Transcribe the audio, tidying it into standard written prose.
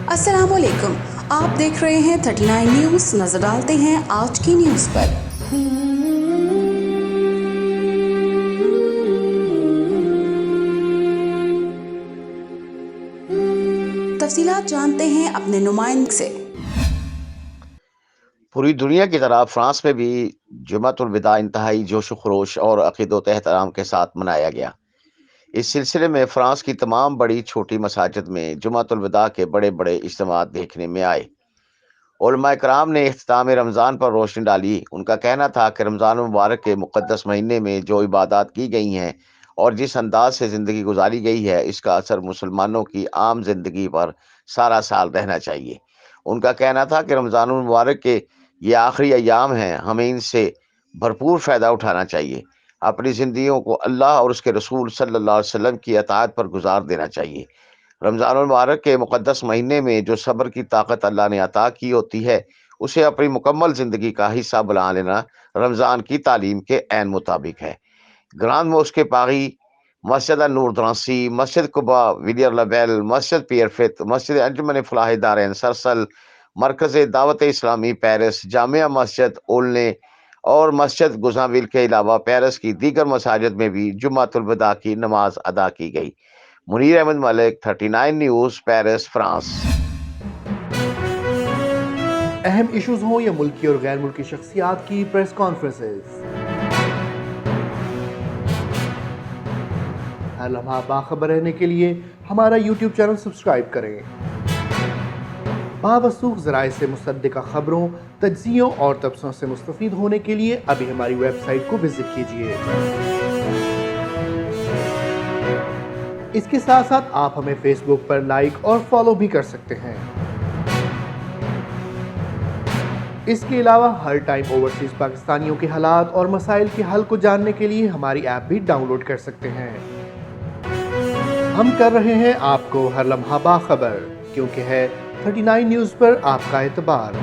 अस्सलाम वालेकुम, आप देख रहे हैं 39 न्यूज़। नजर डालते हैं आज की न्यूज़ पर। तफसीलात जानते हैं अपने नुमाइंदे से। पूरी दुनिया की तरह फ्रांस में भी जुमातुल विदा इंतहाई जोश व खरोश और अकीदत एहतराम के साथ मनाया गया। इस सिलसिले में फ्रांस की तमाम बड़ी छोटी मसाजिद में जुमातुल विदा के बड़े बड़े इज्तिमात देखने में आए। उलमा कराम ने इख्तिताम रमज़ान पर रोशनी डाली। उनका कहना था कि रमज़ान मुबारक के मुक़द्दस महीने में जो इबादत की गई हैं और जिस अंदाज से ज़िंदगी गुजारी गई है, इसका असर मुसलमानों की आम जिंदगी पर सारा साल रहना चाहिए। उनका कहना था कि रमज़ान मुबारक के ये आखिरी अयाम हैं, हमें इनसे भरपूर फ़ायदा उठाना चाहिए। अपनी ज़िंदगियों को अल्लाह और उसके रसूल सल्लल्लाहु अलैहि वसल्लम की अताअत पर गुजार देना चाहिए। रमज़ान मुबारक के मुक़द्दस महीने में जो सब्र की ताकत अल्लाह ने अता की होती है, उसे अपनी मुकम्मल ज़िंदगी का हिस्सा बना लेना रमज़ान की तालीम के ऐन मुताबिक है। ग्रांड मोस्के पारी, मस्जिद नूर द्रांसी, मस्जिद कुबा विलियर लबेल, मस्जिद पियरफित, मस्जिद अंजुमन फलाह दारैन सरसल, मरकज़ दावत इस्लामी पेरिस, जामिया मस्जिद ओलने और मस्जिद गुज़ाविल के अलावा पेरिस की दीगर मसाजिद में भी जुमातुल विदा की नमाज अदा की गई। Munir Ahmed Malik, 39 news, Paris, France. अहम इश्यूज हों या मुल्की और गैर मुल्की शख्सियात की प्रेस कॉन्फ्रेंसेस, हर लम्हा बाखबर रहने के लिए हमारा यूट्यूब चैनल सब्सक्राइब करें। बावसूख ज़राए से मुसद्दिक़ा खबरों, तज्ज़ियों और तबसरों से मुस्तफ़ीद होने के लिए अभी हमारी वेबसाइट को विजिट कीजिए। इसके साथ साथ आप हमें फेसबुक पर लाइक और फॉलो भी कर सकते हैं। इसके अलावा हर टाइम ओवरसीज पाकिस्तानियों के हालात और मसाइल के हल को जानने के लिए हमारी ऐप भी डाउनलोड कर सकते हैं। हम कर रहे हैं आपको हर लम्हा बाखबर, क्योंकि है 39 न्यूज़ पर आपका एतबार।